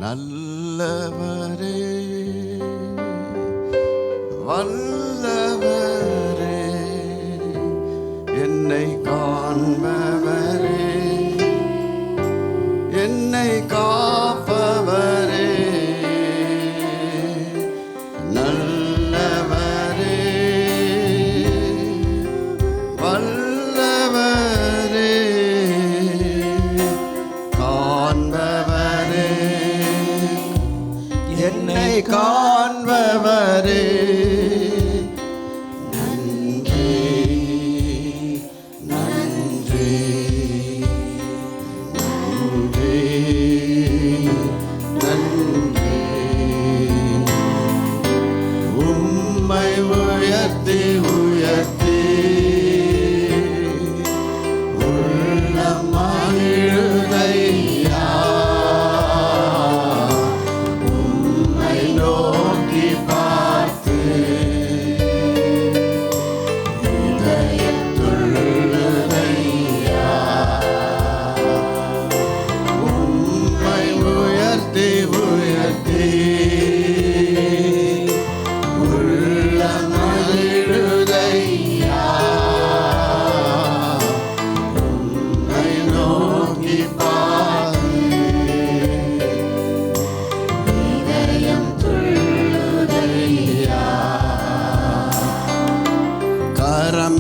நல்லவரே வல்லவரே என்னை காண்பவரே என்னை காப்பவரே நல்லவரே வல்லவரே காண்பவரே என்னை காண்பவரே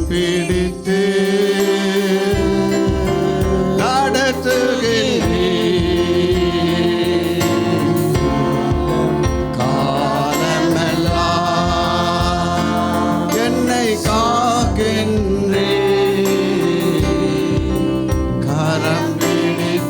பிடித்து நடத்துகிறேன் காலமெல்லாம் என்னை காக்கின்றேன் கரம் பிடித்து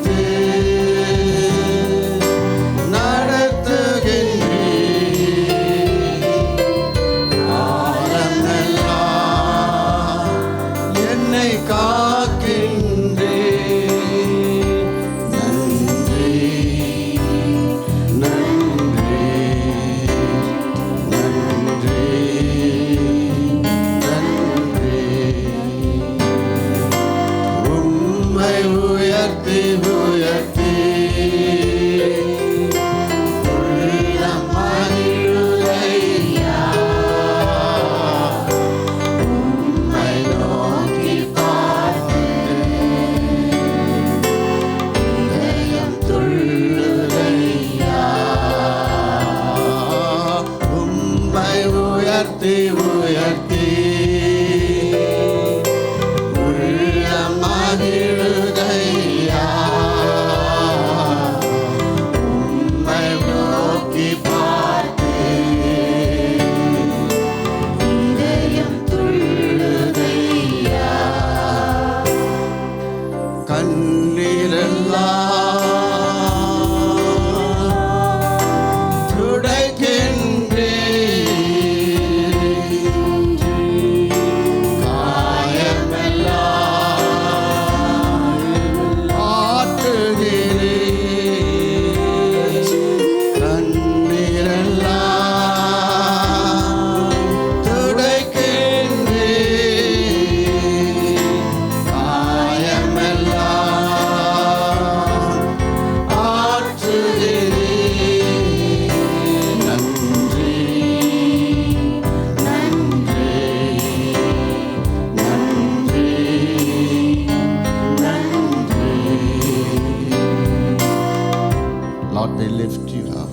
Lord, they lift you up.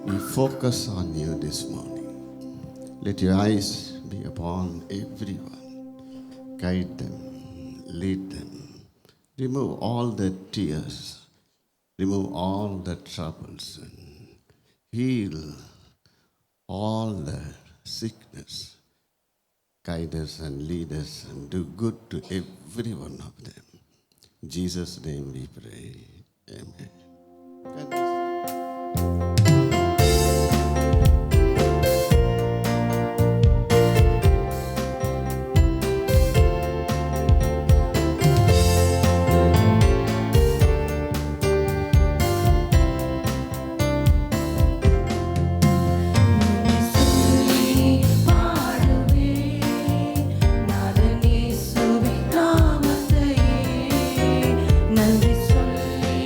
We focus on you this morning. Let your eyes be upon everyone. Guide them, lead them. Remove all the tears. Remove all the troubles. And heal all the sickness. Guide us and lead us and do good to every one of them. In Jesus' name we pray. Amen. நன்றி சொல்லி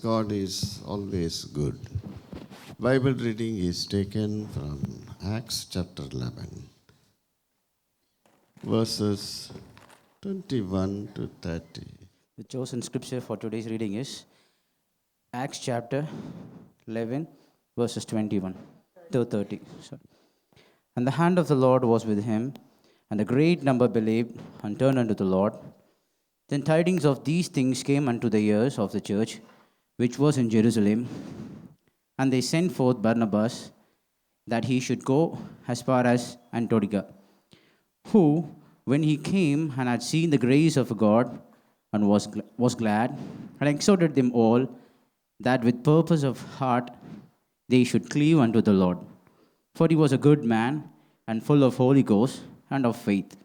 God is always good. Bible reading is taken from Acts chapter 11, verses 21 to 30. The chosen scripture for today's reading is Acts chapter 11, verses 21 to 30. Sorry. And the hand of the Lord was with him, and a great number believed and turned unto the Lord. Then tidings of these things came unto the ears of the church, which was in Jerusalem. And they sent forth Barnabas, that he should go as far as Antioch, who, when he came and had seen the grace of God, and was glad, and exhorted them all, that with purpose of heart they should cleave unto the Lord. For he was a good man, and full of Holy Ghost and of faith,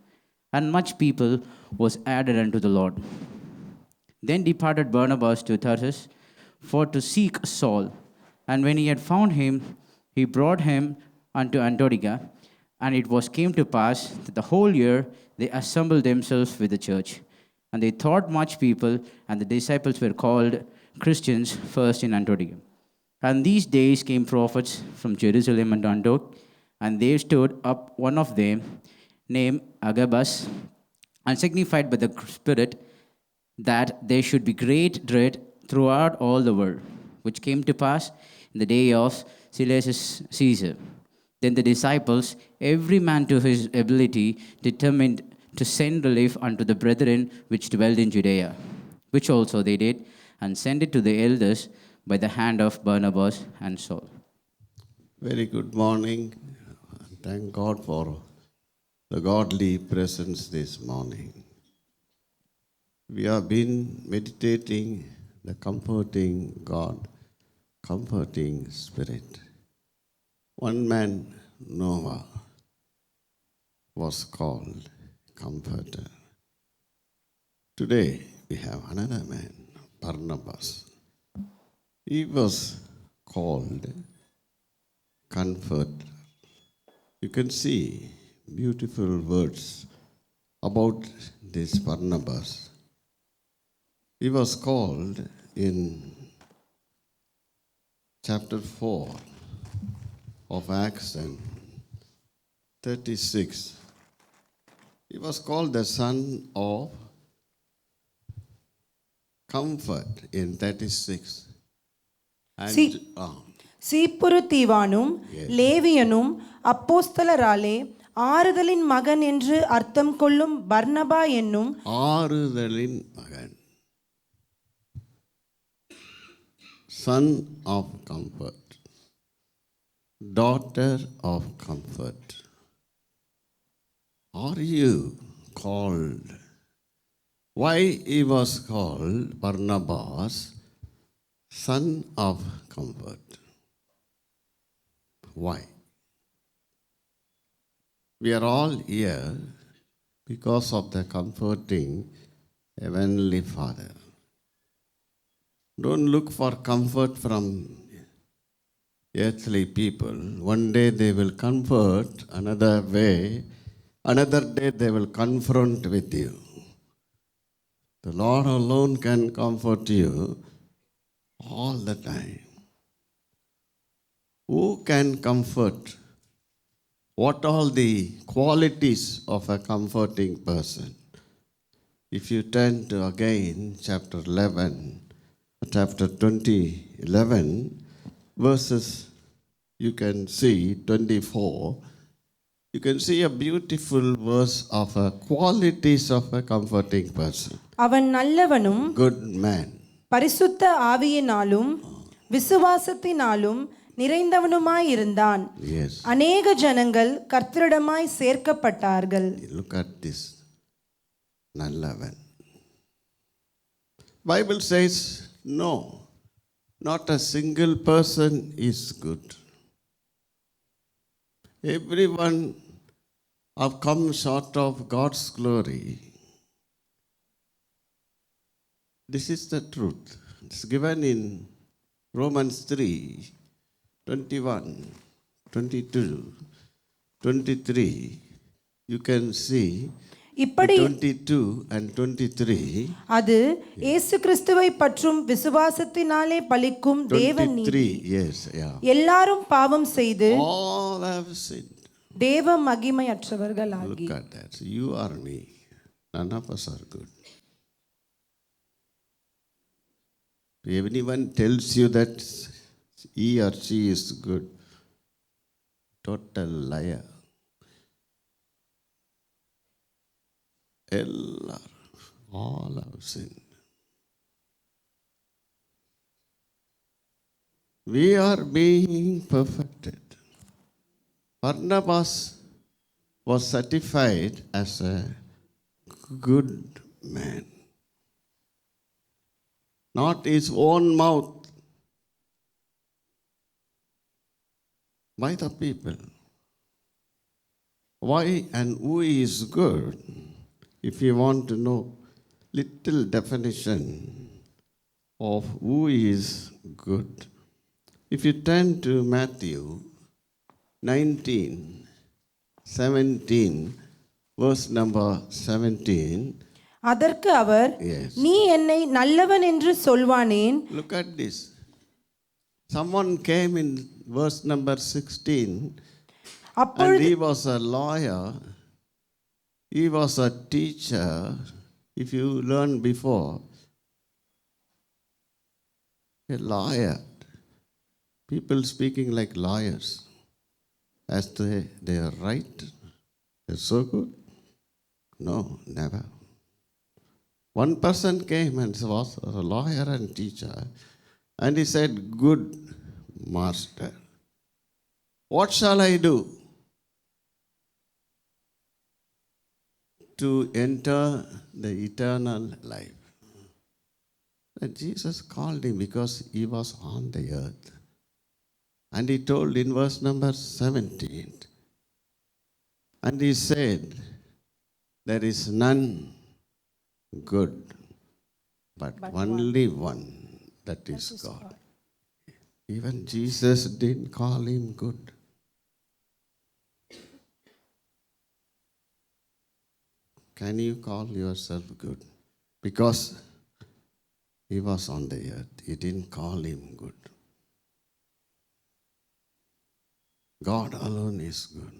and much people was added unto the Lord. Then departed Barnabas to Tarsus for to seek Saul, and when he had found him, he brought him unto Antioch. And it was came to pass that the whole year they assembled themselves with the church, and they taught much people, and the disciples were called Christians first in Antioch. And these days came prophets from Jerusalem and Antioch, and there stood up one of them, named Agabus, and signified by the Spirit that there should be great dread throughout all the world, which came to pass in the day of Silas Caesar. Then the disciples, every man to his ability, determined to send relief unto the brethren which dwelled in Judea, which also they did, and sent it to the elders by the hand of Barnabas and Saul. Very good morning. Thank God for the godly presence this morning. We have been meditating the comforting God, comforting Spirit. One man, Noah, was called Comforter. Today we have another man, Barnabas. He was called Comforter. You can see beautiful words about this Barnabas. He was called in chapter 4 of Acts and 36. He was called the son of comfort in 36. And சீப்புரு தீவானும் லேவியனும் அப்போஸ்தலராலே ஆறுதலின் மகன் என்று அர்த்தம் கொள்ளும் பர்னபா என்னும் ஆறுதலின் மகன், son of comfort, daughter of comfort. Are you called? Why he was called Barnabas, son of comfort? Why? We are all here because of the comforting Heavenly Father. Don't look for comfort from earthly people. One day they will comfort, another way, another day they will confront with you. The Lord alone can comfort you all the time. Who can comfort? What all the qualities of a comforting person? If you turn to again chapter 11, verses, you can see 24. You can see a beautiful verse of a qualities of a comforting person. அவன் நல்லவனும் Good man. பரிசுத்த ஆவியினாலும் விசுவாசத்தினாலும் நிறைந்தவனுமாயிருந்தான். Yes. அநேக ஜனங்கள் கர்த்தரிடமாய் சேர்க்கப்பட்டார்கள். Look at this. Nallavan. Bible says no, not a single person is good. Everyone have come short of God's glory. This is the truth. It's given in Romans 3, 21, 22, 23. You can see இப்படி 22 and 23. அது இயேசு கிறிஸ்துவை பற்றும் விசுவாசத்தினாலே பலிக்கும் தேவன் 23, yes, yeah. எல்லாரும் பாவம் செய்து All have sinned. தேவ மகிமையற்றவர்களாகி. Look at that. You or me, none of us are good. If anyone tells you that he or she is good, total liar. All have sinned. We are being perfected. Barnabas was certified as a good man. Not his own mouth, by the people. Why and who is good? If you want to know little definition of who is good, if you turn to Matthew 19, 17, verse number 17. அதற்கு அவர், Yes. நீ என்னை நல்லவன் என்று சொல்வானேன்? Look at this. Someone came in verse number 16 and அப்பொழுது he was a lawyer, he was a teacher. If you learned before, a lawyer, people speaking like lawyers, as they are right, they're so good. No, never. One person came and was a lawyer and teacher, and he said, "Good master, what shall I do to enter the eternal life?" And Jesus called him because he was on the earth. And he told in verse number 17, and he said, "There is none good, but only one, that is God." Even Jesus didn't call him good. Can you call yourself good? Because he was on the earth, he didn't call him good. God alone is good.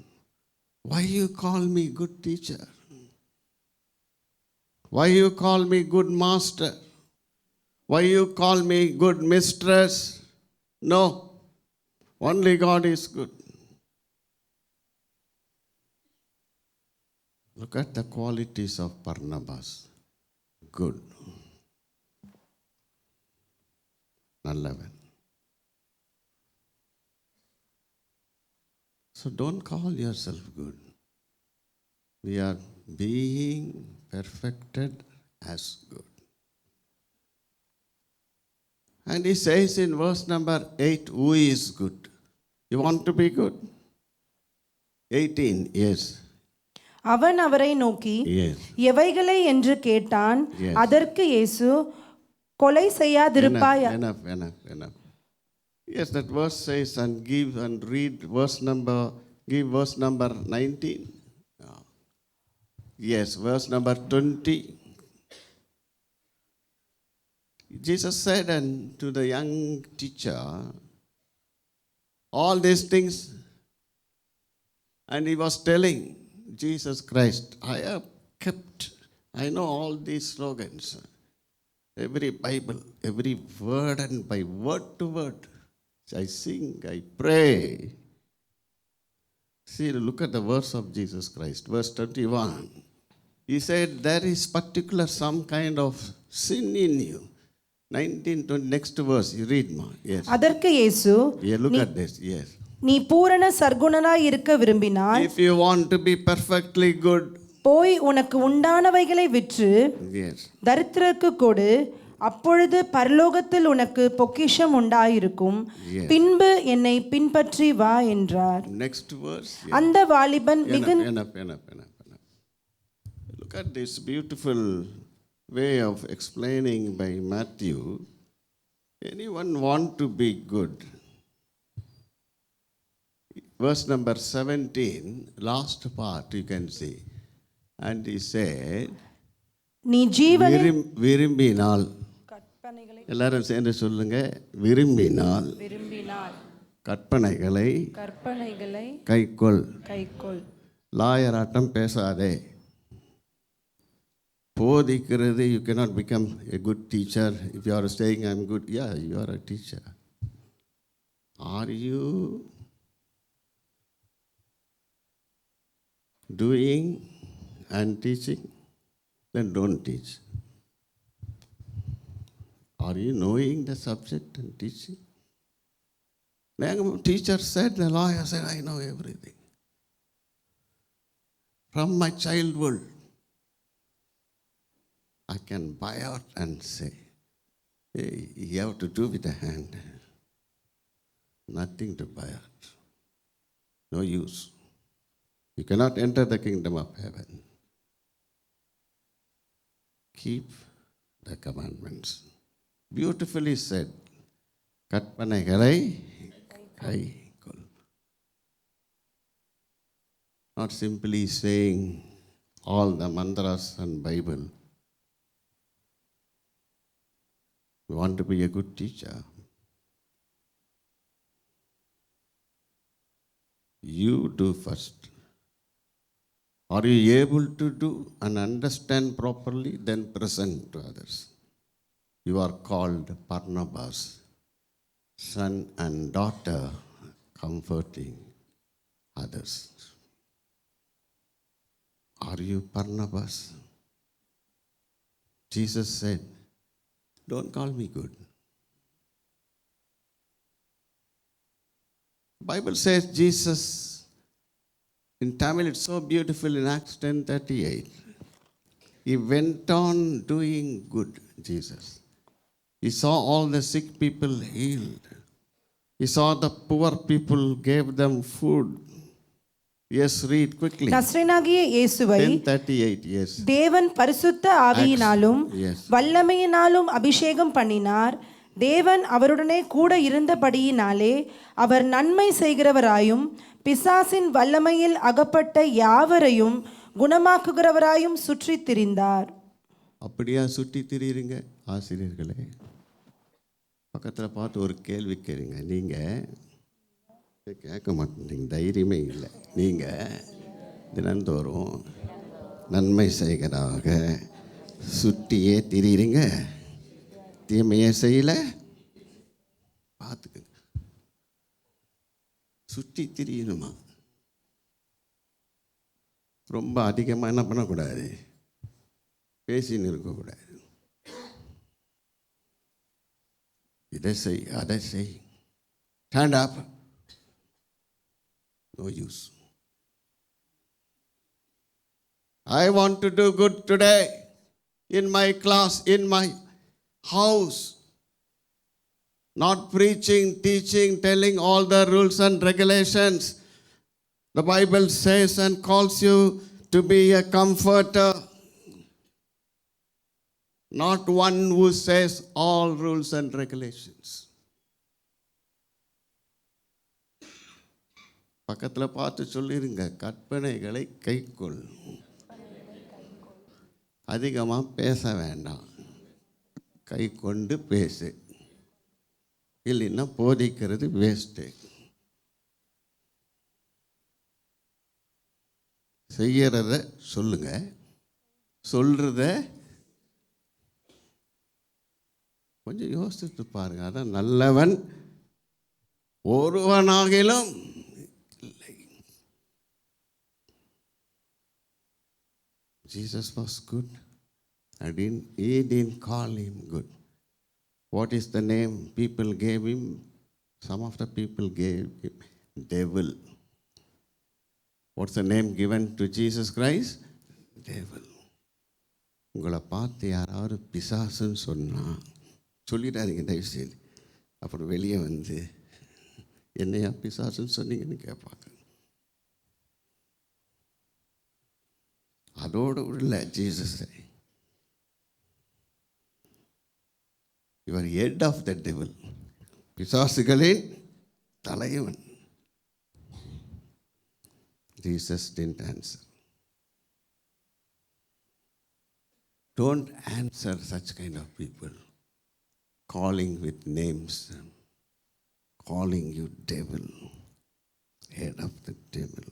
Why you call me good teacher? Why you call me good master? Why you call me good mistress? No, only God is good. Look at the qualities of Barnabas. Good. நல்லவன். So don't call yourself good. We are being perfected as good. And he says in verse number 8, who is good? You want to be good? 18, yes. அவன் அவரை நோக்கி, Yes. எவைகளை என்று கேட்டான். Yes. அதற்கு இயேசு, கொலை செய்யாதிருப்பாயா. Enough. Yes, that verse says, and give and read give verse number 19. Yes, verse number 20. Jesus said unto the young teacher all these things, and he was telling Jesus Christ, I know all these slogans, every Bible, every word, and by word to word, I sing, I pray. See, look at the verse of Jesus Christ, verse 21. He said, there is particular some kind of sin in you. 19, 20, next verse, you read more. Yes. அதற்கு இயேசு, Yeah, look at this, yes. நீ பூரண சர்க்குணனாய் இருக்க விரும்பினால், If you want to be perfectly good, போய் உனக்கு உண்டானவைகளை விற்று yes, தரித்திரருக்கு கொடு, அப்பொழுது பரலோகத்தில் உனக்கு பொக்கிஷம் உண்டாயிருக்கும். Yes. பின்பு என்னை பின்பற்றி வா என்றார். next verse. Yes. அந்த வாலிபன் Enough. Look at this beautiful way of explaining by Matthew. Anyone want to be good? Verse number 17, last part you can see. And he said, நீ ஜீவனை விரும்பினால், கற்பனைகளை எல்லாரும் சேர்ந்து சொல்லுங்க, விரும்பினால் விரும்பினால் கற்பனைகளை கற்பனைகளை கைக்கொள். கைக்கொள். லாயராட்டம் பேசாதே. போதிக்கிறது, you cannot become a good teacher if you are saying I'm good. Yeah, you are a teacher. Are you doing and teaching? Then don't teach. Are you knowing the subject and teaching? The teacher said, the lawyer said, I know everything. From my childhood, I can buy out and say, hey, you have to do with the hand. Nothing to buy out. No use. You cannot enter the kingdom of heaven. Keep the commandments. Beautifully said. கற்பனைகளை கைக்கொள். Not simply saying all the mantras and Bible. You want to be a good teacher. You do first. Are you able to do and understand properly? Then present to others. You are called Barnabas, son and daughter, comforting others. Are you Barnabas? Jesus said, don't call me good. Bible says Jesus, in Tamil it's so beautiful in Acts 10:38. He went on doing good, Jesus. He saw all the sick people healed. He saw the poor people, gave them food. Yes, read quickly. நசரேயனாகிய இயேசுவை 10:38, yes. தேவன் பரிசுத்த ஆவியினாலும் Yes. வல்லமையினாலும் அபிஷேகம் பண்ணினார். தேவன் அவருடனே கூட இருந்தபடியினாலே அவர் நன்மை செய்கிறவராயும் பிசாசின் வல்லமையில் அகப்பட்ட யாவரையும் குணமாக்குகிறவராயும் சுற்றித் திரிந்தார். அப்படியா சுற்றி திரியுறீங்க ஆசிரியர்களே? பக்கத்தில் பார்த்து ஒரு கேள்வி கேளுங்க. நீங்கள் கேட்க மாட்டேங்க, தைரியமே இல்லை. நீங்கள் தினந்தோறும் நன்மை செய்கிறதாக சுற்றியே திரியுறீங்க, தீமையே செய்யல. பார்த்துக்குங்க, சுற்றி திரியணுமா? ரொம்ப அதிகமாக என்ன பண்ணக்கூடாது, பேசின்னு இருக்கக்கூடாது. இதை செய், அதை செய், stand up, no use. I want to do good today in my class, in my house. Not preaching, teaching, telling all the rules and regulations. The Bible says and calls you to be a comforter. Not one who says all rules and regulations. பக்கத்தில் பார்த்து சொல்லிருங்க, கற்பனைகளை கைக்கொள். அதிகமாக பேச வேண்டாம், கை கொண்டு பேசு. இல்லைன்னா போதிக்கிறது வேஸ்ட்டு. செய்யறத சொல்லுங்க, சொல்றத கொஞ்சம் யோசித்து பாருங்க. அதான் நல்லவன் ஒருவனாகிலும் இல்லை. Jesus was good. He didn't call him good. What is the name people gave him? Some of the people gave him devil. What's the name given to Jesus Christ? Devil. உங்களை பார்த்து யாராவது பிசாசுன்னு சொன்னால் சொல்லிடாதீங்க தயவுசெய்து. அப்புறம் வெளியே வந்து என்னையா பிசாசுன்னு சொன்னீங்கன்னு கேட்பாங்க. அதோடு இல்லை ஜீசஸை. இவர் ஹெட் ஆஃப் த டெவில், பிசாசுகளின் தலைவன். Jesus didn't answer. Don't answer such kind of people, calling with names, calling you devil, head of the devil.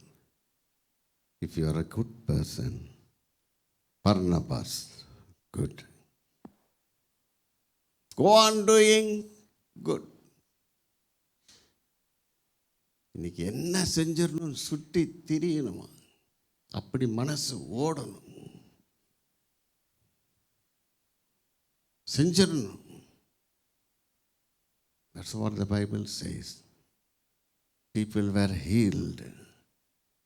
If you are a good person, Barnabas, good. Go on doing good. இன்னைக்கு என்ன செஞ்சிடணும் சுட்டி திரியணுமா, அப்படி மனசு ஓடணும், செஞ்சிடணும். That's what the Bible says. People were healed.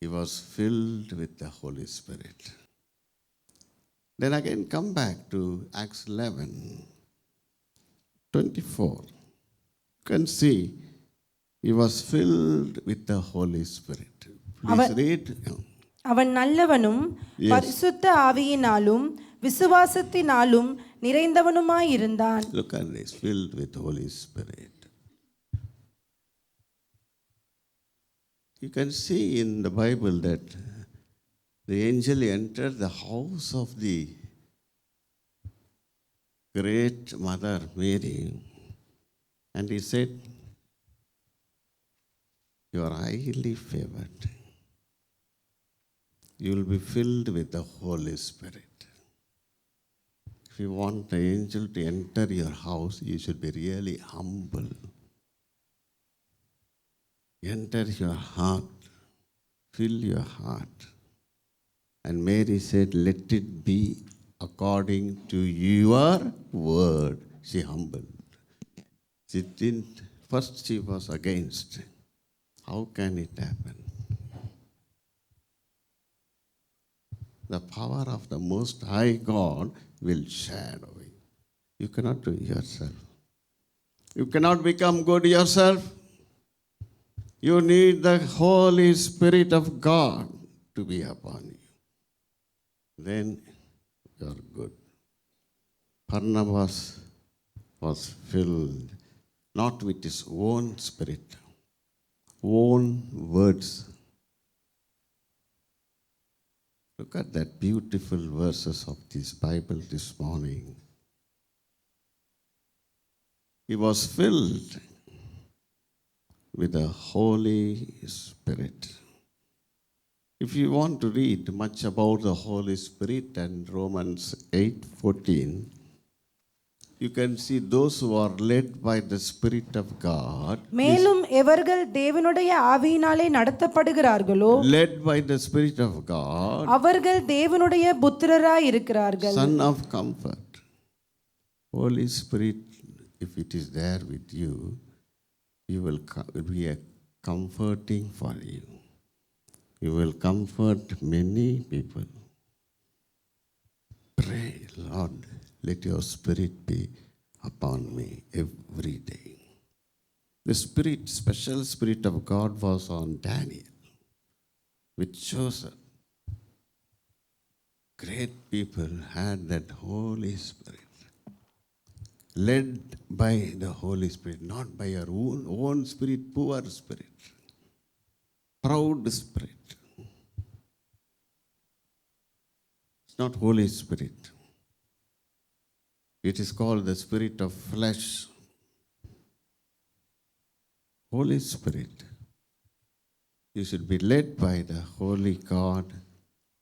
He was filled with the Holy Spirit. Then again come back to Acts 11:24. You can see he was filled with the Holy Spirit. Please read. அவன் நல்லவனும் பரிசுத்த ஆவியினாலும் விசுவாசத்தினாலும் நிறைந்தவனுமாயிருந்தான். Look at this, filled with Holy Spirit. You can see in the Bible that the angel entered the house of the great mother Mary, and he said, "You are highly favored. You will be filled with the Holy Spirit." If you want the angel to enter your house, you should be really humble. Enter your heart, fill your heart. And Mary said, "Let it be according to your word." She humbled. She didn't, first she was against. How can it happen? The power of the Most High God will shadow you. You cannot do it yourself. You cannot become good yourself. You need the Holy Spirit of God to be upon you. Then you are good. Barnabas was filled not with his own spirit, own words. Look at that beautiful verses of this Bible this morning. He was filled with the Holy Spirit. If you want to read much about the Holy Spirit and Romans 8:14, you can see those who are led by the Spirit of God. மேலும் எவர்கள் தேவனுடைய ஆவியினாலே நடத்தப்படுகிறார்களோ, led by the Spirit of God, அவர்கள் தேவனுடைய புத்திரராய் இருக்கிறார்கள். Son of comfort. Holy Spirit, if it is there with you, you will be a comforting for you. You will comfort many people. Pray, Lord, let your Spirit be upon me every day. The Spirit, special Spirit of God was on Daniel, with Joseph. Great people had that Holy Spirit. Led by the Holy Spirit, not by your own spirit, poor spirit, proud spirit. It's not Holy Spirit. It is called the spirit of flesh. Holy Spirit. You should be led by the Holy God,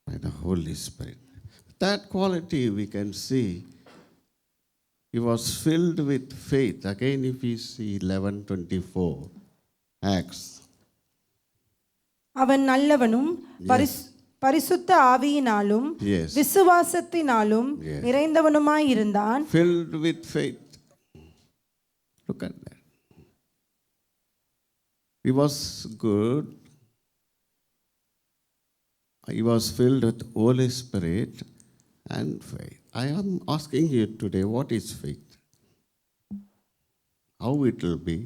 by the Holy Spirit. That quality we can see. He was filled with faith. Again, if we see 11:24, Acts. அவன் நல்லவனும் பரிசுத்த ஆவியினாலும் விசுவாசத்தினாலும் நிறைந்தவனுமாயிருந்தான். Filled with faith. Look at that. He was good. He was filled with Holy Spirit and faith. I am asking you today, what is faith? How it will be?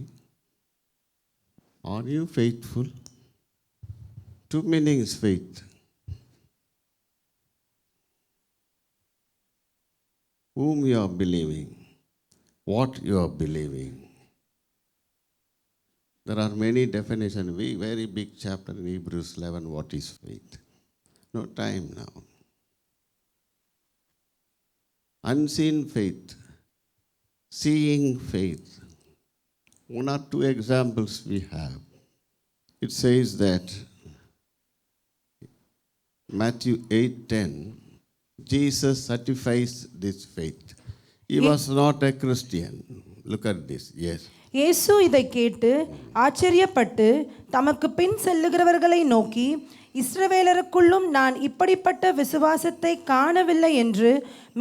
Are you faithful? Two meanings faith. Whom you are believing, what you are believing. There are many definitions. Very big chapter in Hebrews 11, what is faith? No time now. Unseen faith, seeing faith. One or two examples we have. It says that Matthew 8:10, Jesus certifies this faith. He was not a Christian. Look at this. Yes. இயேசு இதை கேட்டு ஆச்சரியப்பட்டு தமக்கு பின் செல்லுகிறவர்களை நோக்கி, இஸ்ரவேலருக்குள்ளும் நான் இப்படிப்பட்ட விசுவாசத்தை காணவில்லை என்று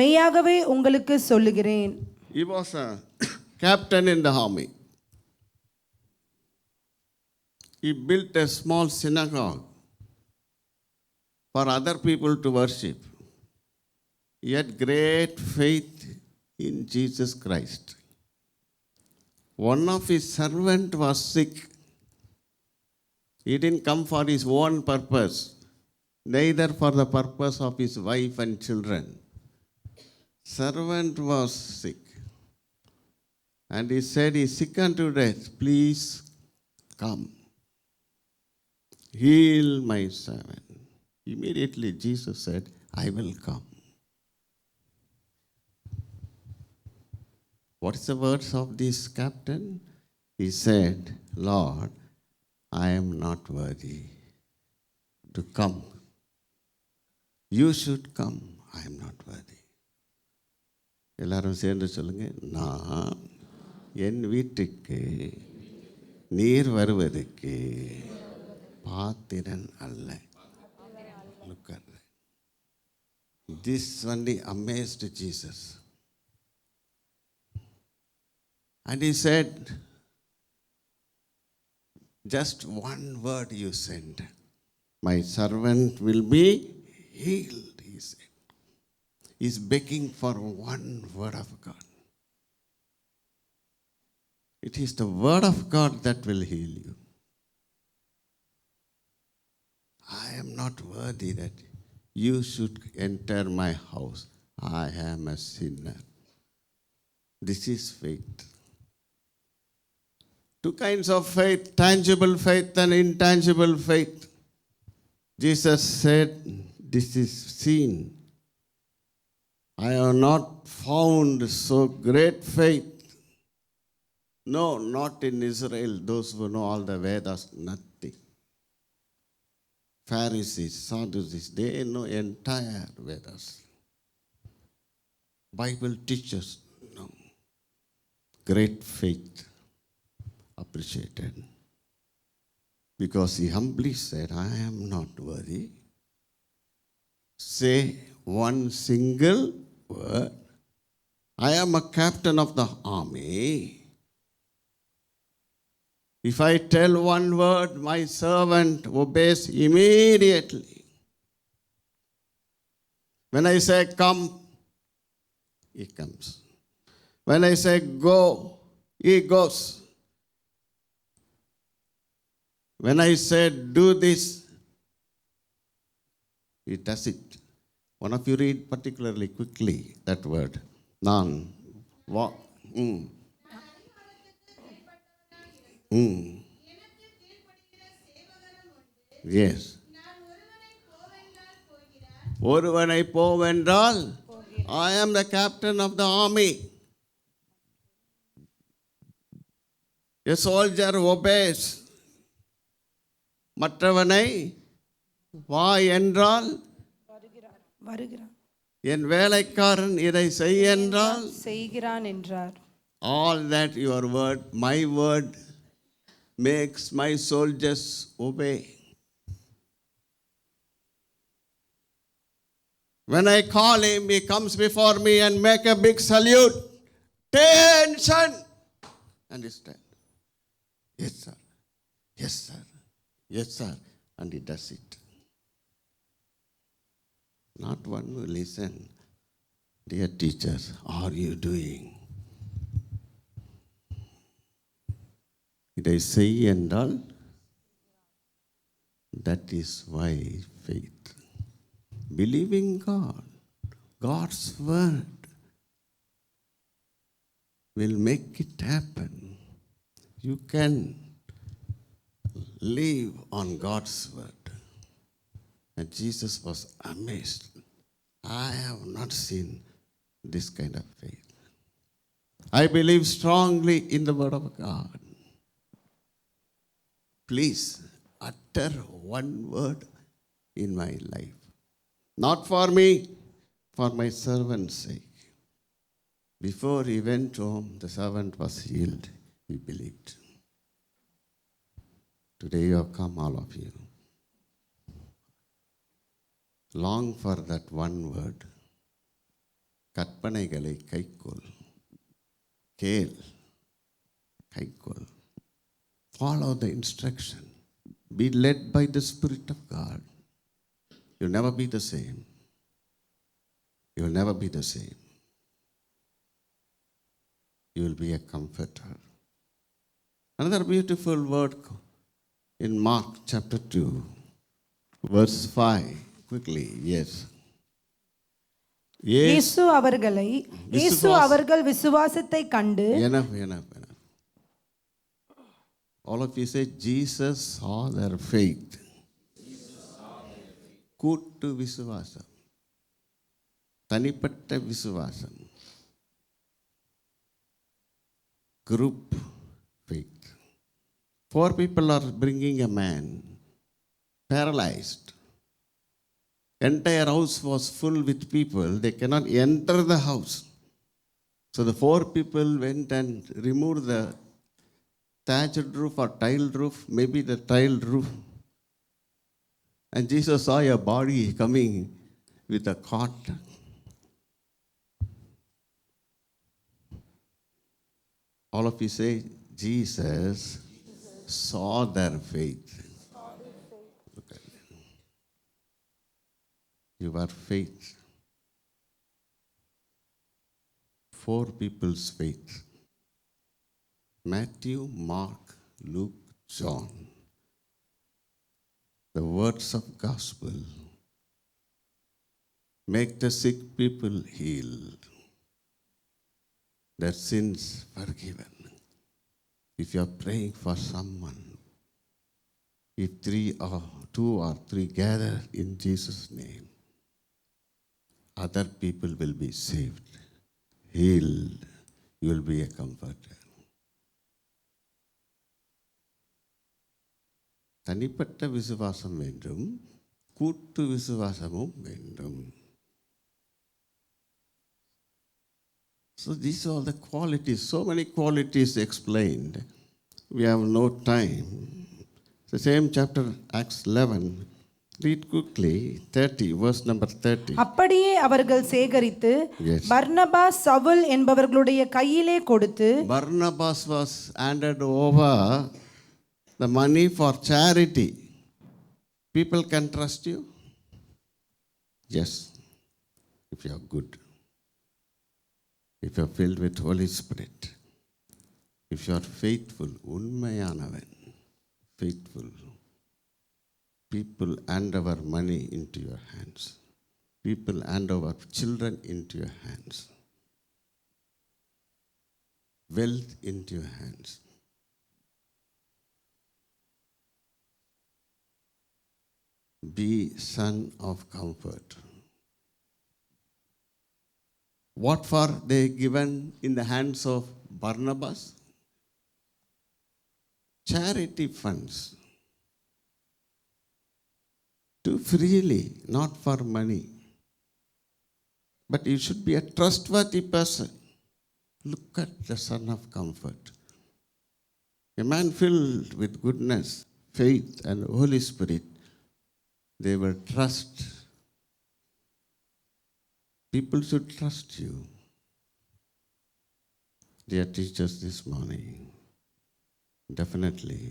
மெய்யாகவே உங்களுக்கு சொல்லுகிறேன். He was a captain in the army. He built a small synagogue for other people to worship. He had great faith in Jesus Christ. One of his servants was sick. He didn't come for his own purpose, neither for the purpose of his wife and children. Servant was sick. And he said, he's sick unto death. Please come. Heal my servant. Immediately Jesus said, I will come. What is the words of this captain? He said, Lord, I am not worthy to come. You should come. I am not worthy. எல்லாரும் சேர்ந்து சொல்லுங்க, நான் என் வீட்டுக்கு நீர் வருவதற்கு பாத்திரன் அல்ல. Look at that. This only amazed Jesus. And he said, just one word you send, my servant will be healed, he said. He's begging for one word of God. It is the word of God that will heal you. I am not worthy that you should enter my house. I am a sinner. This is faith. Two kinds of faith, tangible faith and intangible faith. Jesus said, this is seen. I have not found so great faith. No, not in Israel. Those who know all the Vedas, nothing. Pharisees, Sadducees, they know entire Vedas. Bible teachers, no. Great faith. Appreciated. Because he humbly said, I am not worthy. Say one single word. I am a captain of the army. If I tell one word, my servant obeys immediately. When I say come, he comes. When I say go, he goes. When I said, do this, he does it. One of you read particularly quickly that word. Nan. What? Yes. ஒருவனை போவென்றால், I am the captain of the army. A soldier obeys. மற்றவனை வா என்றால் வருகிறான். என் வேலைக்காரன் இதை செய் என்றால் செய்கிறான் என்றார். All that your word, my word, makes my soldiers obey. When I call him, he comes before me and make a big salute. Attention! And he stands. Yes, sir. Yes, sir. Yes, sir. And he does it. Not one will listen. Dear teachers, are you doing? இதை செய் என்றால், that is why faith. Believing God, God's word will make it happen. You can live on God's word. And Jesus was amazed. I have not seen this kind of faith. I believe strongly in the Word of God. Please utter one word in my life. Not for me, for my servant's sake. Before he went home, the servant was healed. He believed. Today you have come, all of you. Long for that one word. கற்பனைகளை கைக்கொள். கேள். கைக்கொள். Follow the instruction. Be led by the Spirit of God. You'll never be the same. You'll never be the same. You will be a comforter. Another beautiful word in Mark chapter 2, verse 5. Quickly, yes. இயேசு அவர்கள் விசுவாசத்தை கண்டு Enough. All of you say, Jesus saw their faith. கூட்டு விசுவாசம், தனிப்பட்ட விசுவாசம், group faith. 4 people are bringing a man paralyzed. Entire house was full with people. They cannot enter the house. So the 4 people went and removed the thatched roof or tiled roof, maybe the tiled roof. And Jesus saw a body coming with a cot. All of you say, Jesus saw their faith. Look at it. Your faith. 4 people's faith. Matthew, Mark, Luke, John. The words of gospel make the sick people healed, their sins forgiven. If you are praying for someone, if 2 or 3 gather in Jesus' name, other people will be saved, healed. You will be a comforter. தனிப்பட்ட விசுவாசம் வேண்டும், கூட்டு விசுவாசமும் வேண்டும். So these are the qualities, so many qualities explained. We have no time. The same chapter, Acts 11. Read quickly, 30, verse number 30. அப்படியே அவர்கள் சேகரித்து Yes. Barnabas Saul என்பவர்களுடைய கையிலே கொடுத்து Barnabas was handed over the money for charity. People can trust you? Yes, if you are good. If you are filled with Holy Spirit. If you are faithful, உண்மையானவன், faithful. People hand over money into your hands. People hand over children into your hands. Wealth into your hands. Be son of comfort. What for they given in the hands of Barnabas? Charity funds. To freely, not for money. But you should be a trustworthy person. Look at the son of comfort. A man filled with goodness, faith, and Holy Spirit. They will trust. People should trust you. Dear teachers, this morning, definitely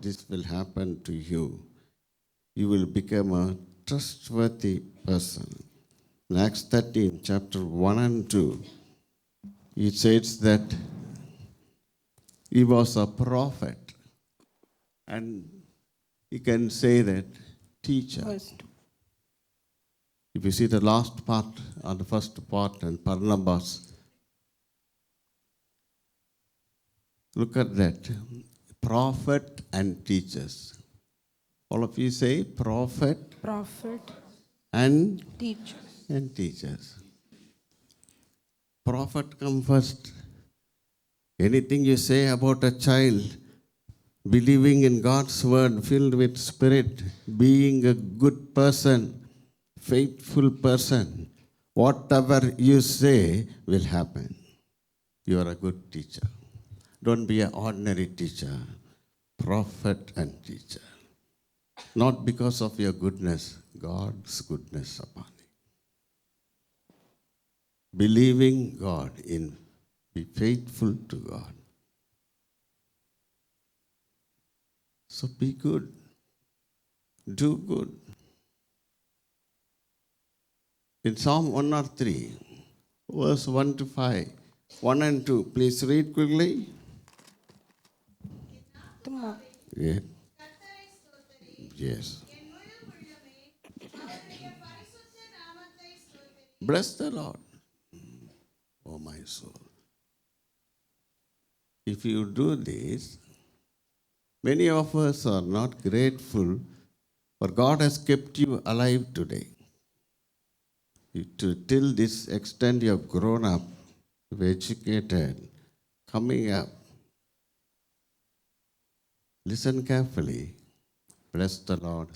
this will happen to you. You will become a trustworthy person. In Acts 13, chapter 1 and 2, it says that he was a prophet. And you can say that teacher. If you see the last part or the first part and Barnabas, look at that. Prophet and teachers. All of you say prophet prophet and teacher. teachers. Prophet come first. Anything you say about a child, believing in God's word, filled with spirit, being a good person, faithful person, whatever you say will happen. You are a good teacher. Don't be an ordinary teacher, prophet and teacher. Not because of your goodness, God's goodness upon you. Believing God in, be faithful to God. So be good. Do good. In Psalm 103, verse 1 to 5, 1 and 2, please read quickly. Yeah. Yes. Bless the Lord, oh my soul. If you do this, many of us are not grateful, but God has kept you alive today. Till this extent you have grown up, you've educated, coming up. Listen carefully. Bless the Lord.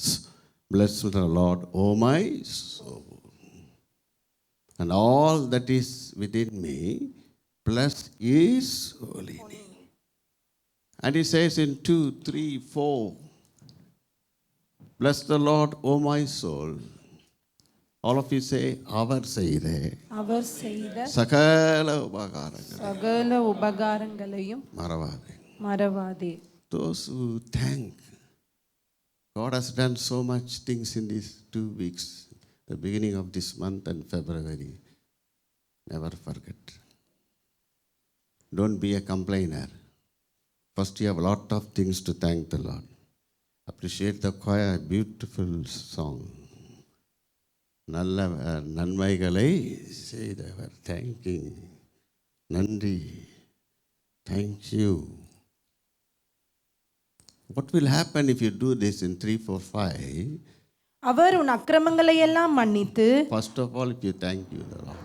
Bless the Lord, O my soul. And all that is within me, bless His holy name. And he says in 2, 3, 4, bless the Lord, O my soul. All of you say, அவர் செய்த சகல உபகாரங்களையும் மறவாதே. Those who thank. God has done so much things in these 2 weeks, the beginning of this month and February. Never forget. Don't be a complainer. First, you have a lot of things to thank the Lord. Appreciate the choir, beautiful song. நல்ல நன்மைகளை செய்தவர். Thanking. நன்றி. Thank you. What will happen if you do this in 3, 4, 5? அவர் உன் அக்கிரமங்களை எல்லாம் மன்னித்து, First of all, if you thank you the Lord,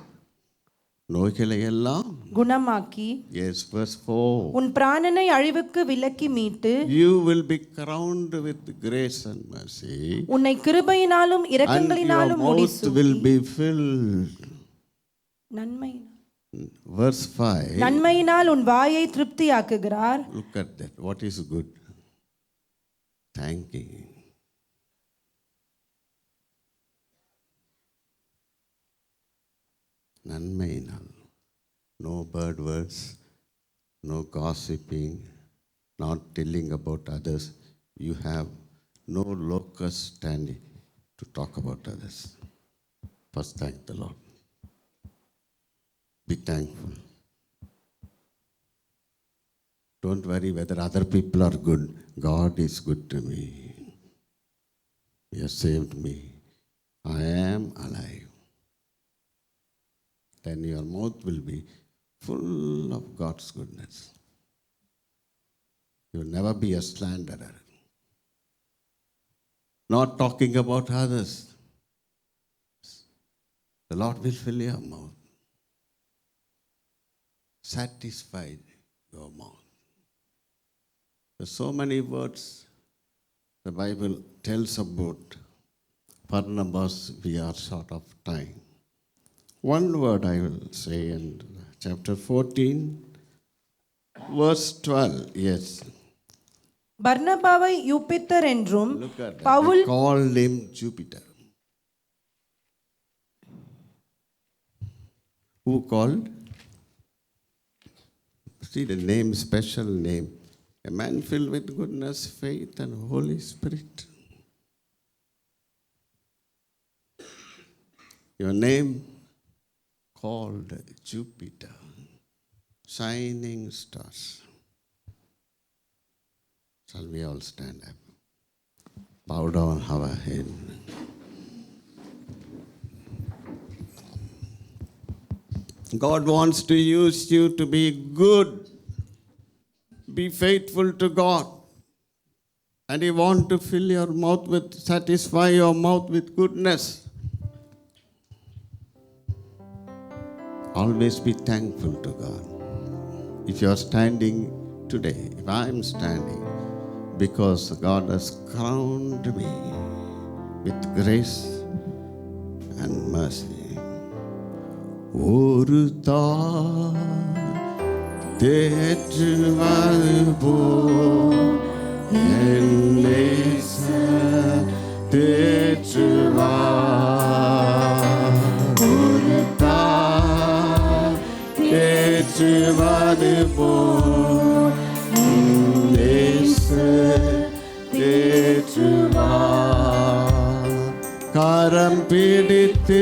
நோய்களை எல்லாம் குணமாக்கி, yes, verse 4, உன் பிராணனை அழிவுக்கு விலக்கி மீட்டு, you will be crowned with grace and mercy, உன்னை கிருபையினாலும் இரக்கங்களினாலும் and your mouth will be filled. நன்மையினால் Verse 5, நன்மையினால் உன் வாயை திருப்தியாக்குகிறார். look at that. What is good? Thanking. நன்மையினால். No bad words, no gossiping, not telling about others. You have no locus standi to talk about others. First, thank the Lord. Be thankful. Don't worry whether other people are good. God is good to me. He has saved me. I am alive. Then your mouth will be full of God's goodness. You will never be a slanderer. Not talking about others. The Lord will fill your mouth. Satisfy your mouth. There's so many words the Bible tells about Barnabas. We are short of time. One word I will say in chapter 14, verse 12. Yes. பர்னபாவை Jupiter என்றும் Look at that. Pavul They called him Jupiter. Who called? See the name, special name. A man filled with goodness, faith, and Holy Spirit. Your name called Jupiter, shining stars. Shall we all stand up? Bow down our head. God wants to use you to be good. Be faithful to God. And He wants to fill your mouth with, satisfy your mouth with goodness. Always be thankful to God. If you are standing today, if I am standing, because God has crowned me with grace and mercy. ஒரு தாய் தேற்றுவது போல் என் நேசர் தேற்றுவார். ஒரு தாய் தேற்றுவது போல் என் நேசர் தேற்றுவார். கரம் பிடித்து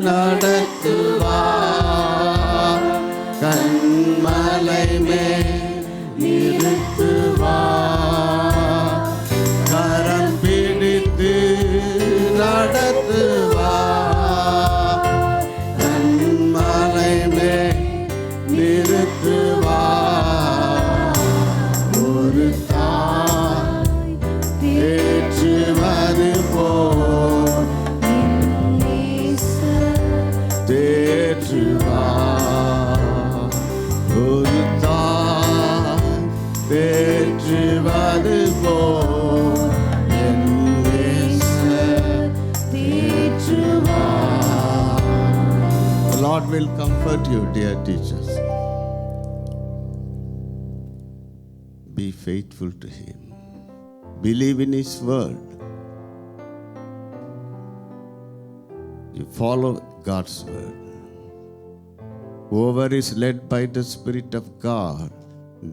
நடத்துவார். கண்மலை மேல் நிறுத்துவார். கரம் பிடித்து நடத்துவார். கண்மலை மேல் நிறுத்துவார். ஒரு தாய் தேற்றுவது போல் தேற்றுவார். ஒரு தாய் தேற்றுவது போல் என் நேசர் தேற்றுவார். The Lord will comfort you, dear teachers. Be faithful to Him. Believe in His word. You follow God's word. Whoever is led by the Spirit of God,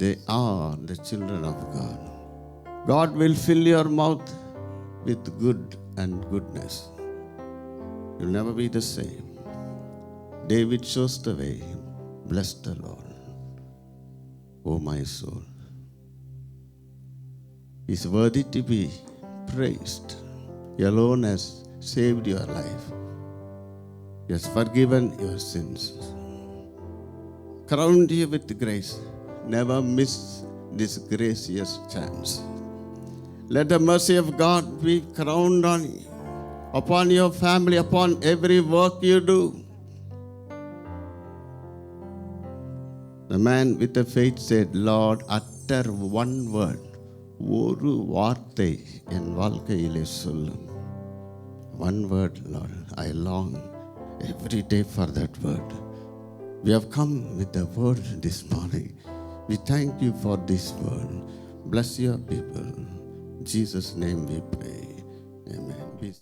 they are the children of God. God will fill your mouth with good and goodness. You'll never be the same. David shows the way. Bless the Lord, O my soul. He is worthy to be praised. He alone has saved your life. He has forgiven your sins. Crowned you with grace. Never miss this gracious chance. Let the mercy of God be crowned on you, upon your family, upon every work you do. The man with the faith said, Lord, utter one word. ஒரு வார்த்தை என் வாழ்க்கையிலே சொல்லும். One word, Lord. I long every day for that word. We have come with the word this morning. We thank you for this word. Bless your people. In Jesus' name we pray. Amen. Peace.